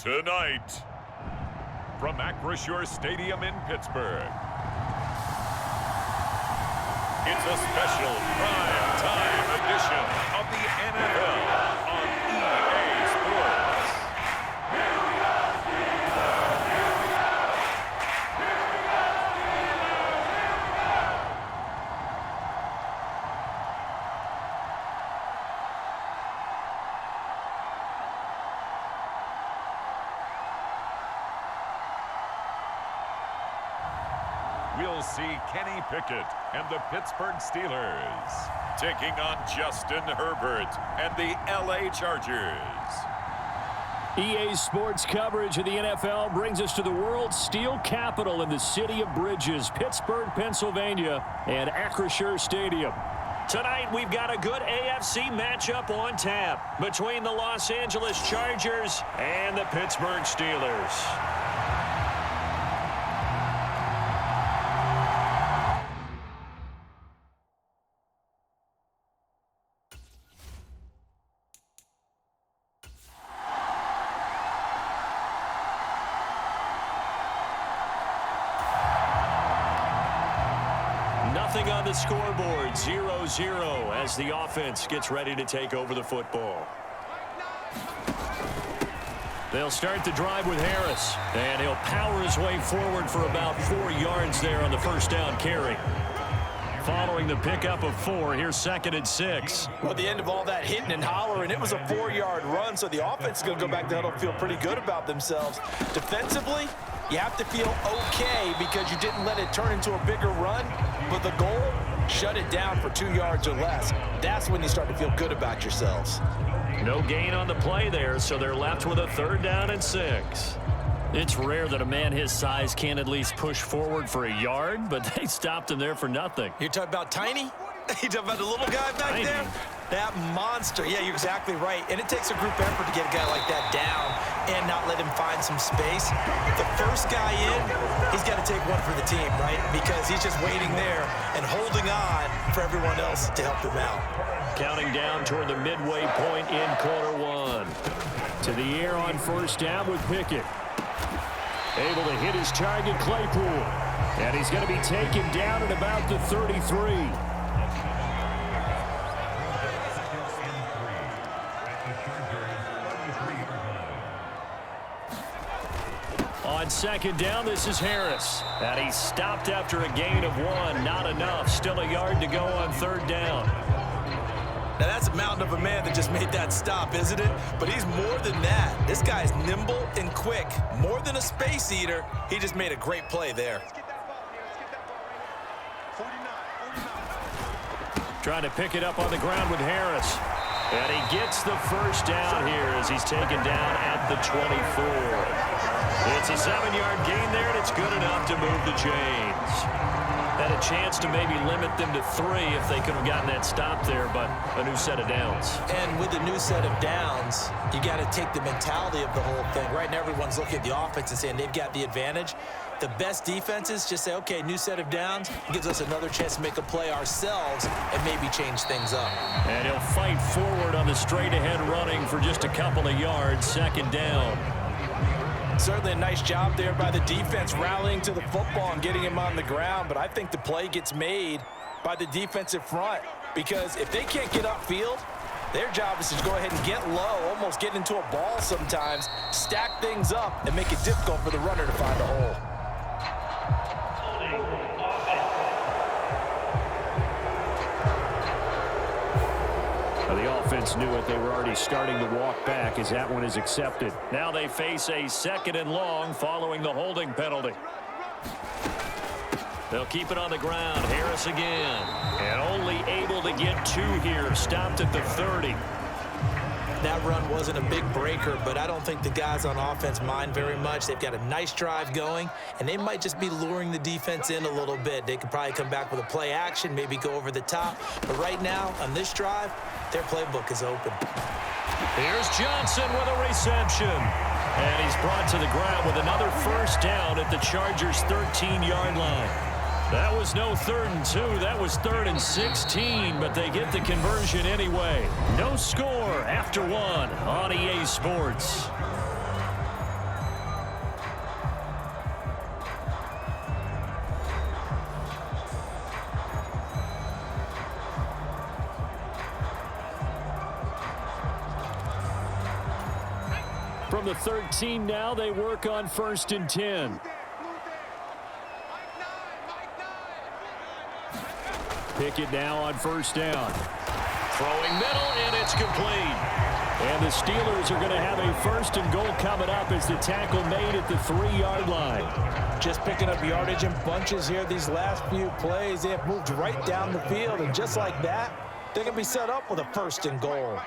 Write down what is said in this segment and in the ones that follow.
Tonight, from Acrisure Stadium in Pittsburgh, it's a special prime-time edition of the NFL on EA Sports. We'll see Kenny Pickett and the Pittsburgh Steelers taking on Justin Herbert and the LA Chargers. EA Sports coverage of the NFL brings us to the world's steel capital in the city of Bridges, Pittsburgh, Pennsylvania, and Acrisure Stadium. Tonight, we've got a good AFC matchup on tap between the Los Angeles Chargers and the Pittsburgh Steelers. Nothing on the scoreboard, 0-0 as the offense gets ready to take over the football. They'll start the drive with Harris, and he'll power his way forward for about 4 yards there on the first down carry. Following the pickup of 4, here's 2nd and 6. Well, at the end of all that hitting and hollering, it was a 4-yard run, so the offense is going to go back to huddle and feel pretty good about themselves. Defensively, you have to feel okay because you didn't let it turn into a bigger run, but the goal, shut it down for 2 yards or less. That's when you start to feel good about yourselves. No gain on the play there, so they're left with a 3rd down and 6. It's rare that a man his size can't at least push forward for a yard, but they stopped him there for nothing. You're talking about Tiny? You're talking about the little guy back Tiny. there? That monster. Yeah, you're exactly right. And it takes a group effort to get a guy like that down and not let him find some space. The first guy in, he's got to take one for the team, right? Because he's just waiting there and holding on for everyone else to help him out. Counting down toward the midway point in quarter 1. To the air on 1st down with Pickett. Able to hit his target, Claypool. And he's going to be taken down at about the 33. On 2nd down, this is Harris. And he stopped after a gain of 1. Not enough. Still a yard to go on 3rd down. Now, that's a mountain of a man that just made that stop, isn't it? But he's more than that. This guy's nimble and quick. More than a space eater, he just made a great play there. Trying to pick it up on the ground with Harris. And he gets the 1st down here as he's taken down at the 24. It's a 7-yard gain there, and it's good enough to move the chains. Had a chance to maybe limit them to 3 if they could have gotten that stop there, but a new set of downs. And with a new set of downs, you got to take the mentality of the whole thing. Right now, everyone's looking at the offense and saying they've got the advantage. The best defenses just say, okay, new set of downs gives us another chance to make a play ourselves and maybe change things up. And he'll fight forward on the straight-ahead running for just a couple of yards, 2nd down. Certainly a nice job there by the defense rallying to the football and getting him on the ground, but I think the play gets made by the defensive front because if they can't get upfield, their job is to go ahead and get low, almost get into a ball sometimes, stack things up, and make it difficult for the runner to find a hole. The offense knew it. They were already starting to walk back as that one is accepted. Now they face a 2nd and long following the holding penalty. They'll keep it on the ground. Harris again. And only able to get 2 here. Stopped at the 30. That run wasn't a big breaker, but I don't think the guys on offense mind very much. They've got a nice drive going, and they might just be luring the defense in a little bit. They could probably come back with a play action, maybe go over the top. But right now, on this drive, their playbook is open. Here's Johnson with a reception. And he's brought to the ground with another first down at the Chargers' 13-yard line. That was no 3rd and 2. That was 3rd and 16, but they get the conversion anyway. No score after 1 on EA Sports. From the 13 now, they work on 1st and 10. Pickett now on 1st down. Throwing middle, and it's complete. And the Steelers are going to have a 1st and goal coming up as the tackle made at the 3-yard line. Just picking up yardage in bunches here these last few plays. They have moved right down the field, and just like that, they're going to be set up with a 1st and goal.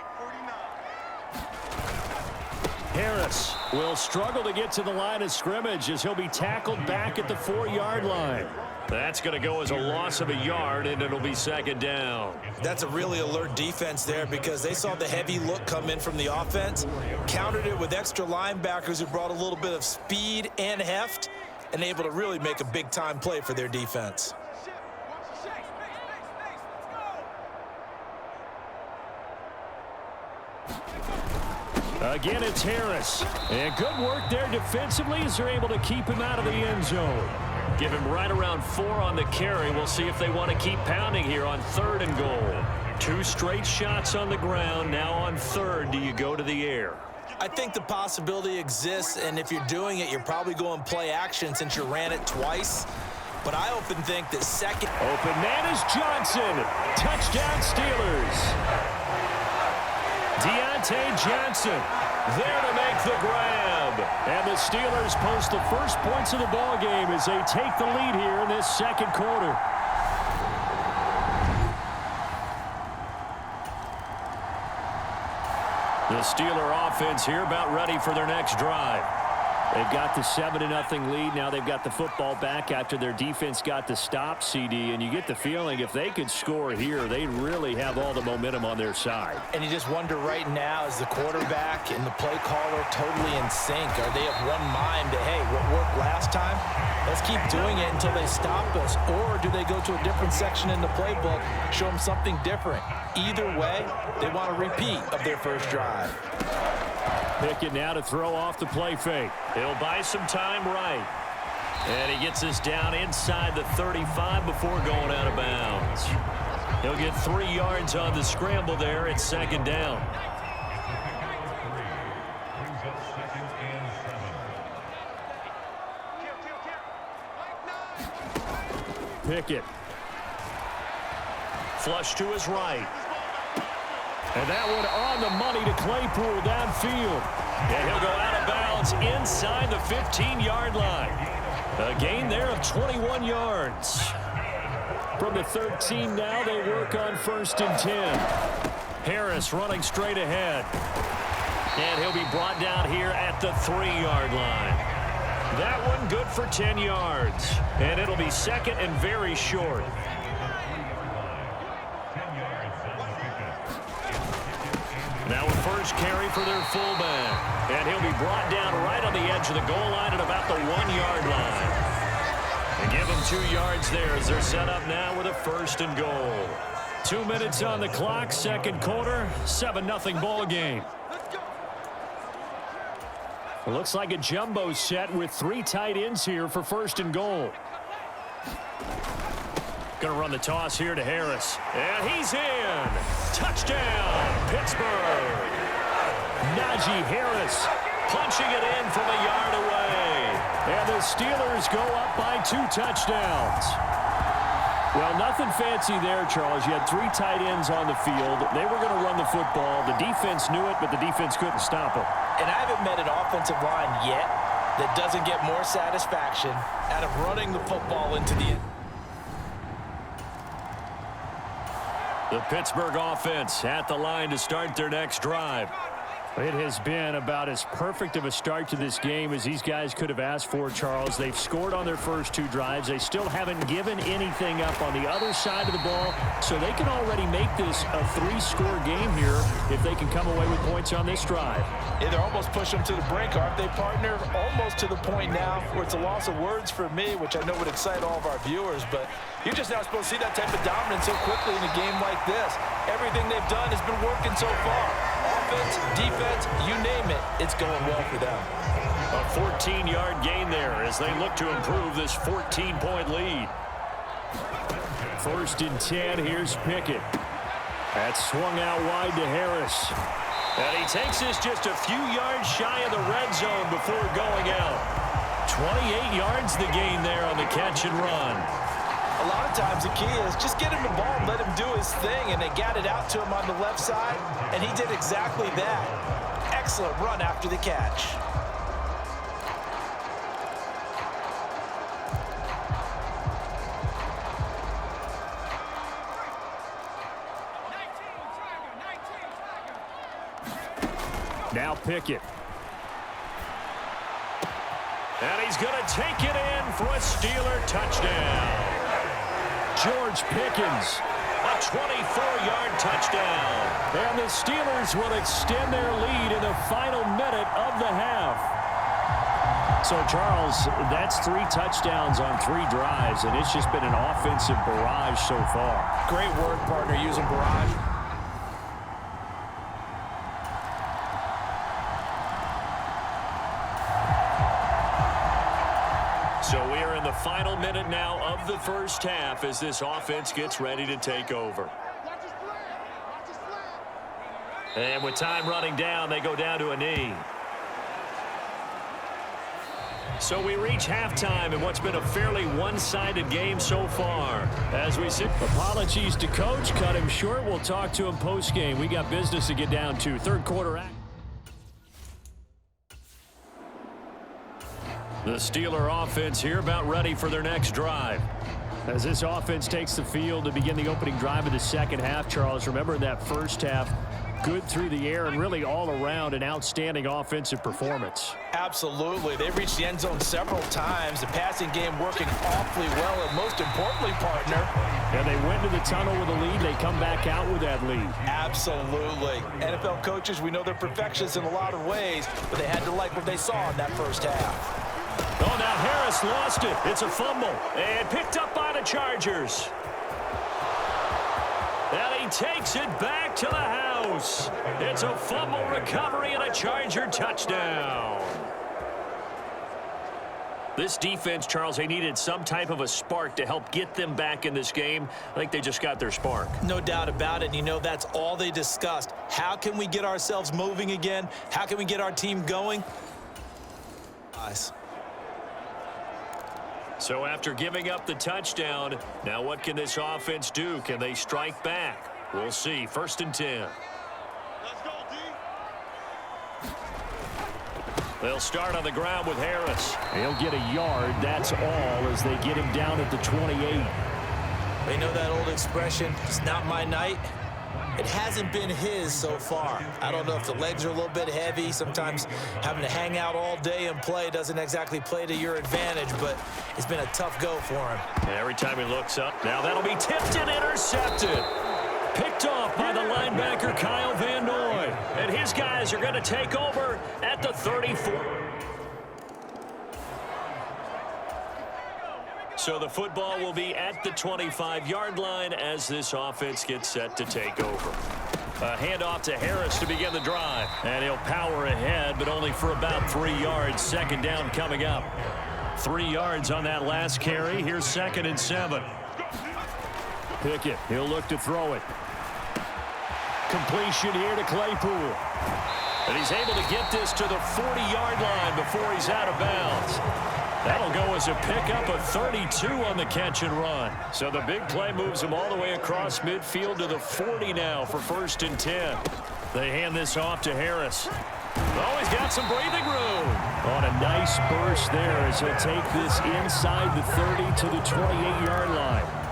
Harris will struggle to get to the line of scrimmage as he'll be tackled back at the 4-yard line. That's going to go as a loss of a yard, and it'll be 2nd down. That's a really alert defense there because they saw the heavy look come in from the offense, countered it with extra linebackers who brought a little bit of speed and heft, and able to really make a big-time play for their defense. Again, it's Harris. And good work there defensively as they're able to keep him out of the end zone. Give him right around 4 on the carry. We'll see if they want to keep pounding here on 3rd and goal. 2 straight shots on the ground. Now on 3rd, do you go to the air? I think the possibility exists, and if you're doing it, you're probably going play action since you ran it twice. But I often think that second... Open man is Johnson. Touchdown Steelers. Deontay Johnson there to make the grab. And the Steelers post the first points of the ball game as they take the lead here in this 2nd quarter. The Steeler offense here about ready for their next drive. They've got the 7-0 lead. Now they've got the football back after their defense got the stop, CD. And you get the feeling if they could score here, they really have all the momentum on their side. And you just wonder right now, is the quarterback and the play caller totally in sync? Are they of one mind that, hey, what worked last time? Let's keep doing it until they stop us. Or do they go to a different section in the playbook, show them something different? Either way, they want a repeat of their first drive. Pickett now to throw off the play fake. He'll buy some time right. And he gets this down inside the 35 before going out of bounds. He'll get 3 yards on the scramble there at 2nd down. Pickett. Flush to his right. And that one on the money to Claypool downfield. And he'll go out of bounds inside the 15-yard line. A gain there of 21 yards. From the 13 now, they work on 1st and 10. Harris running straight ahead. And he'll be brought down here at the 3-yard line. That one good for 10 yards. And it'll be 2nd and very short. Now a first carry for their fullback. And he'll be brought down right on the edge of the goal line at about the 1-yard line. And give them 2 yards there as they're set up now with a 1st and goal. 2 minutes on the clock, 2nd quarter, 7-0 ball game. It looks like a jumbo set with 3 tight ends here for 1st and goal. Going to run the toss here to Harris. And he's in. Touchdown, Pittsburgh. Najee Harris punching it in from a yard away. And the Steelers go up by 2 touchdowns. Well, nothing fancy there, Charles. You had 3 tight ends on the field. They were going to run the football. The defense knew it, but the defense couldn't stop it. And I haven't met an offensive line yet that doesn't get more satisfaction out of running the football into the end. The Pittsburgh offense at the line to start their next drive. It has been about as perfect of a start to this game as these guys could have asked for, Charles. They've scored on their first 2 drives. They still haven't given anything up on the other side of the ball, so they can already make this a 3-score game here if they can come away with points on this drive. Yeah, they're almost pushing them to the brink, aren't they, partner? Almost to the point now where it's a loss of words for me, which I know would excite all of our viewers, but you're just not supposed to see that type of dominance so quickly in a game like this. Everything they've done has been working so far. Offense, defense, you name it, it's going well for them. A 14-yard gain there as they look to improve this 14-point lead. 1st and 10, here's Pickett. That's swung out wide to Harris. And he takes this just a few yards shy of the red zone before going out. 28 yards the gain there on the catch and run. A lot of times the key is just get him the ball and let him do his thing, and they got it out to him on the left side, and he did exactly that. Excellent run after the catch. Now Pickett. And he's going to take it in for a Steeler touchdown. George Pickens, a 24-yard touchdown. And the Steelers will extend their lead in the final minute of the half. So, Charles, that's 3 touchdowns on 3 drives, and it's just been an offensive barrage so far. Great work, partner, using barrage. So we are in the final minute now of the first half as this offense gets ready to take over. And with time running down, they go down to a knee. So we reach halftime in what's been a fairly one-sided game so far. As we sit, apologies to Coach. Cut him short. We'll talk to him post-game. We got business to get down to. 3rd quarter act. The Steeler offense here about ready for their next drive. As this offense takes the field to begin the opening drive of the second half, Charles, remember in that first half, good through the air and really all around an outstanding offensive performance. Absolutely. They reached the end zone several times. The passing game working awfully well, and most importantly, partner. And they went to the tunnel with a lead. They come back out with that lead. Absolutely. NFL coaches, we know they're perfectionists in a lot of ways, but they had to like what they saw in that first half. Oh, now Harris lost it. It's a fumble. And picked up by the Chargers. And he takes it back to the house. It's a fumble recovery and a Charger touchdown. This defense, Charles, they needed some type of a spark to help get them back in this game. I think they just got their spark. No doubt about it. And you know, that's all they discussed. How can we get ourselves moving again? How can we get our team going? Nice. So after giving up the touchdown, now what can this offense do? Can they strike back? We'll see. 1st and 10. Let's go, D. They'll start on the ground with Harris. He'll get a yard. That's all as they get him down at the 28. They know that old expression, it's not my night. It hasn't been his so far. I don't know if the legs are a little bit heavy. Sometimes having to hang out all day and play doesn't exactly play to your advantage, but it's been a tough go for him. Every time he looks up, now that'll be tipped and intercepted. Picked off by the linebacker, Kyle Van Noy. And his guys are going to take over at the 34. So the football will be at the 25-yard line as this offense gets set to take over. A handoff to Harris to begin the drive. And he'll power ahead, but only for about 3 yards. 2nd down coming up. 3 yards on that last carry. Here's 2nd and 7. Pickett, he'll look to throw it. Completion here to Claypool. And he's able to get this to the 40-yard line before he's out of bounds. That'll go as a pickup of 32 on the catch and run. So the big play moves him all the way across midfield to the 40 now for 1st and 10. They hand this off to Harris. Oh, he's got some breathing room. On a nice burst there as he'll take this inside the 30 to the 28-yard line.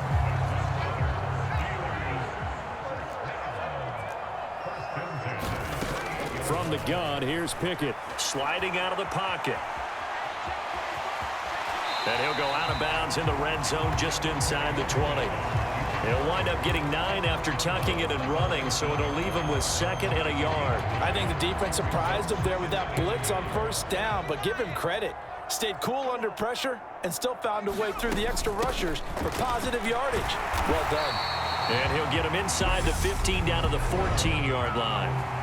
From the gun, here's Pickett. Sliding out of the pocket. And he'll go out of bounds in the red zone just inside the 20. He'll wind up getting 9 after tucking it and running, so it'll leave him with 2nd and a yard. I think the defense surprised him there with that blitz on first down, but give him credit. Stayed cool under pressure and still found a way through the extra rushers for positive yardage. Well done. And he'll get him inside the 15 down to the 14-yard line.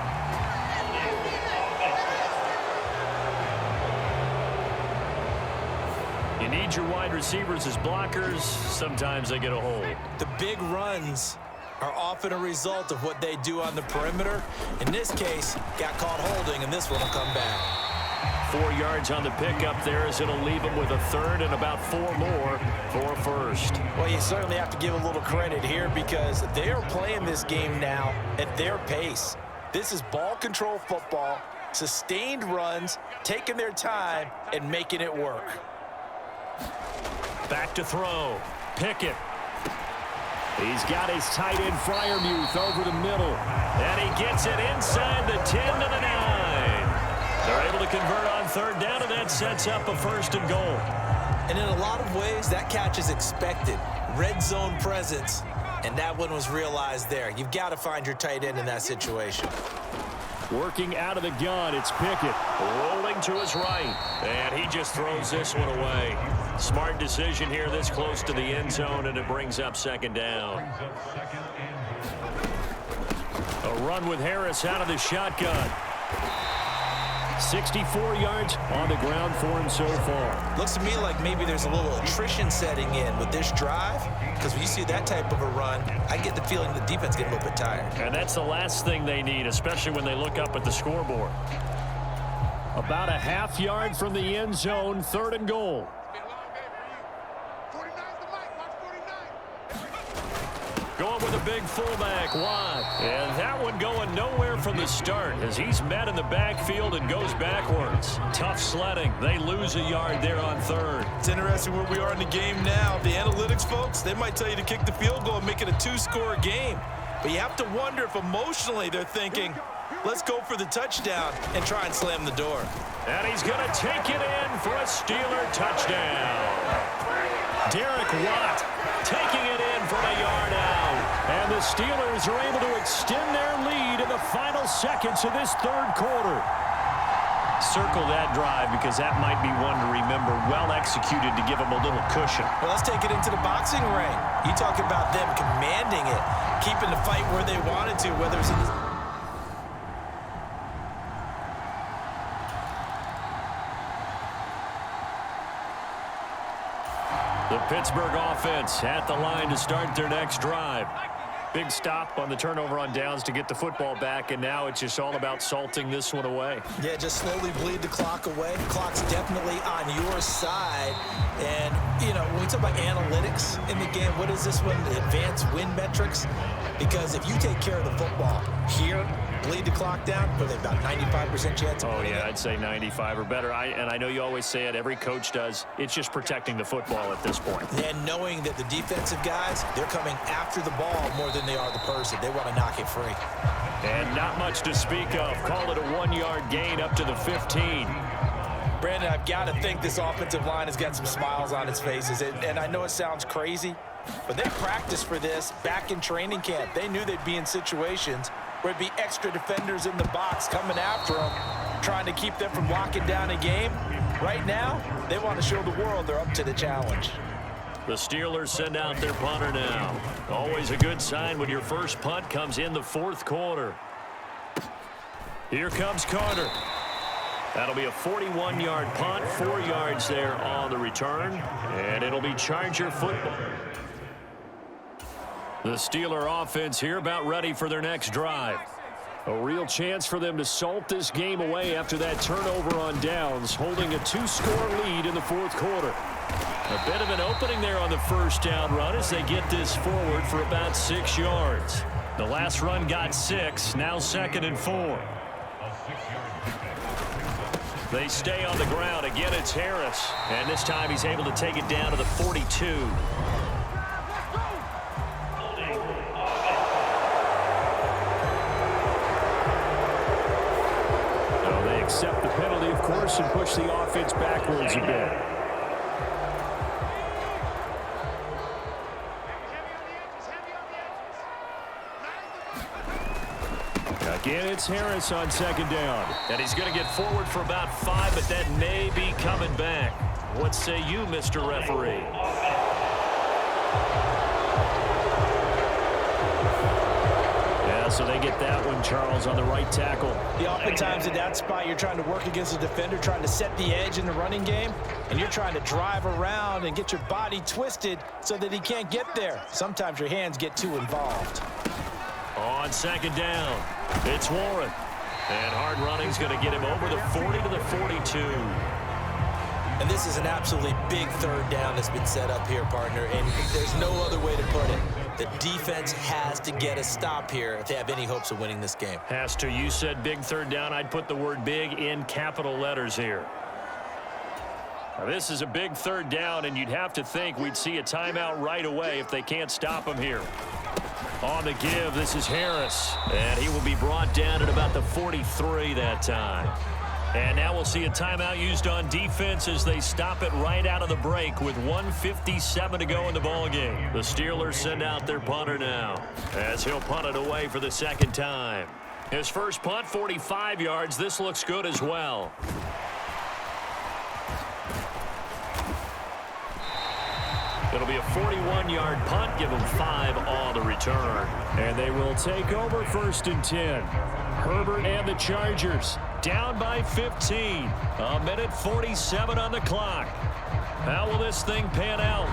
You need your wide receivers as blockers. Sometimes they get a hold. The big runs are often a result of what they do on the perimeter. In this case, got caught holding, and this one will come back. 4 yards on the pickup there as it'll leave him with a 3rd and about 4 more for a 1st. Well, you certainly have to give a little credit here because they are playing this game now at their pace. This is ball control football, sustained runs, taking their time, and making it work. Back to throw. Pickett. He's got his tight end Freiermuth over the middle. And he gets it inside the 10 to the 9. They're able to convert on 3rd down, and that sets up a 1st and goal. And in a lot of ways, that catch is expected. Red zone presence, and that one was realized there. You've got to find your tight end in that situation. Working out of the gun, it's Pickett. Rolling to his right. And he just throws this one away. Smart decision here this close to the end zone, and it brings up 2nd down. A run with Harris out of the shotgun. 64 yards on the ground for him so far. Looks to me like maybe there's a little attrition setting in with this drive, because when you see that type of a run, I get the feeling the defense getting a little bit tired. And that's the last thing they need, especially when they look up at the scoreboard. About a half yard from the end zone, 3rd and goal. Going with a big fullback, Watt. And that one going nowhere from the start as he's met in the backfield and goes backwards. Tough sledding. They lose a yard there on 3rd. It's interesting where we are in the game now. The analytics folks, they might tell you to kick the field goal and make it a 2-score game. But you have to wonder if emotionally they're thinking, let's go for the touchdown and try and slam the door. And he's going to take it in for a Steeler touchdown. Derek Watt taking it in from a yard out. And the Steelers are able to extend their lead in the final seconds of this 3rd quarter. Circle that drive because that might be one to remember. Well executed to give them a little cushion. Well, let's take it into the boxing ring. You talk about them commanding it, keeping the fight where they wanted to, whether it's in the... The Pittsburgh offense at the line to start their next drive. Big stop on the turnover on downs to get the football back, and now it's just all about salting this one away. Yeah, just slowly bleed the clock away. The clock's definitely on your side. And, you know, when we talk about analytics in the game, what is this one? The advanced win metrics? Because if you take care of the football here, bleed the clock down, with about 95% chance of winning. Oh, yeah, I'd say 95 or better. And I know you always say it, every coach does. It's just protecting the football at this point. And knowing that the defensive guys, they're coming after the ball more than they are the person. They want to knock it free. And not much to speak of. Call it a 1-yard gain up to the 15. Brandon, I've got to think this offensive line has got some smiles on its faces. And I know it sounds crazy, but they practiced for this back in training camp. They knew they'd be in situations where it'd be extra defenders in the box coming after them, trying to keep them from locking down a game. Right now, they want to show the world they're up to the challenge. The Steelers send out their punter now. Always a good sign when your first punt comes in the 4th quarter. Here comes Carter. That'll be a 41-yard punt, 4 yards there on the return, and it'll be Charger football. The Steeler offense here about ready for their next drive. A real chance for them to salt this game away after that turnover on downs, holding a 2-score lead in the 4th quarter. A bit of an opening there on the first down run as they get this forward for about 6 yards. The last run got 6, now 2nd and 4. They stay on the ground. Again, it's Harris. And this time he's able to take it down to the 42. force and push the offense backwards a bit. Again, it's Harris on second down. And he's going to get forward for about 5, but that may be coming back. What say you, Mr. Referee? Yeah, so they get that one, Charles, on the right tackle. Yeah, oftentimes in that spot, you're trying to work against a defender, trying to set the edge in the running game, and you're trying to drive around and get your body twisted so that he can't get there. Sometimes your hands get too involved. On second down, it's Warren. And hard running's going to get him over the 40 to the 42. And this is an absolutely big third down that's been set up here, partner, and there's no other way to put it. The defense has to get a stop here if they have any hopes of winning this game. Has to. You said big third down. I'd put the word big in capital letters here. Now, this is a big third down, and you'd have to think we'd see a timeout right away if they can't stop him here. On the give, this is Harris. And he will be brought down at about the 43 that time. And now we'll see a timeout used on defense as they stop it right out of the break with 1:57 to go in the ballgame. The Steelers send out their punter now as he'll punt it away for the second time. His first punt, 45 yards. This looks good as well. It'll be a 41-yard punt. Give him 5 on the return. And they will take over 1st and 10. Herbert and the Chargers down by 15. A minute 47 on the clock. How will this thing pan out?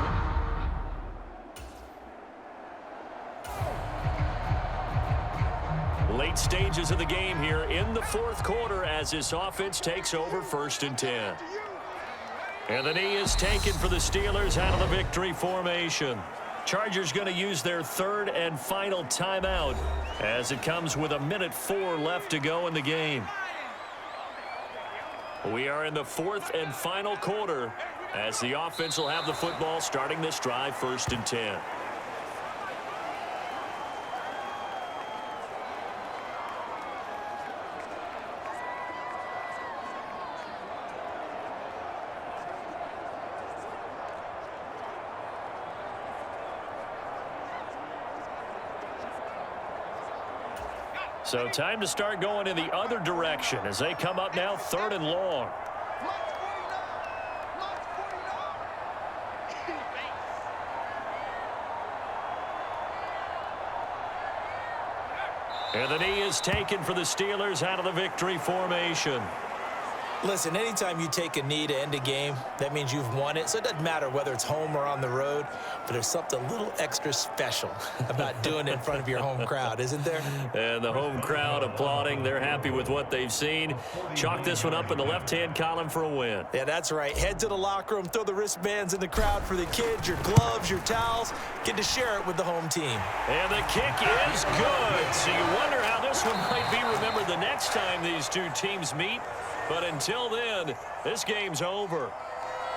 Late stages of the game here in the 4th quarter as this offense takes over 1st and 10. And the knee is taken for the Steelers out of the victory formation. Chargers going to use their 3rd and final timeout as it comes with a minute 4 left to go in the game. We are in the 4th and final quarter as the offense will have the football starting this drive 1st and 10. So time to start going in the other direction as they come up now 3rd and long. And the knee is taken for the Steelers out of the victory formation. Listen, anytime you take a knee to end a game, that means you've won it. So it doesn't matter whether it's home or on the road, but there's something a little extra special about doing it in front of your home crowd, isn't there? And the home crowd applauding. They're happy with what they've seen. Chalk this one up in the left-hand column for a win. Yeah, that's right. Head to the locker room, throw the wristbands in the crowd for the kids, your gloves, your towels. Get to share it with the home team. And the kick is good. So you wonder how this one might be remembered the next time these two teams meet. But until then, this game's over.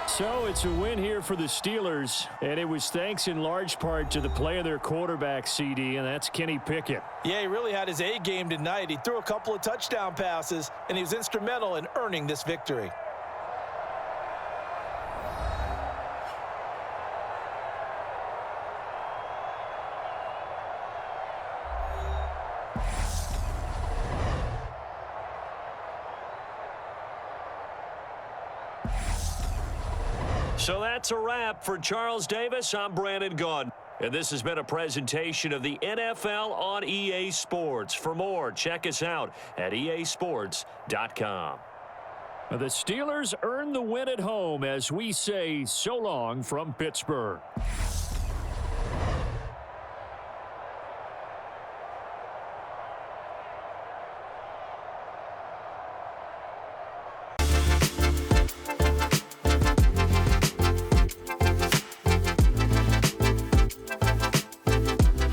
So it's a win here for the Steelers, and it was thanks in large part to the play of their quarterback, CD, and that's Kenny Pickett. Yeah, he really had his A game tonight. He threw a couple of touchdown passes, and he was instrumental in earning this victory. So that's a wrap for Charles Davis. I'm Brandon Gaudin. And this has been a presentation of the NFL on EA Sports. For more, check us out at easports.com. The Steelers earn the win at home as we say so long from Pittsburgh.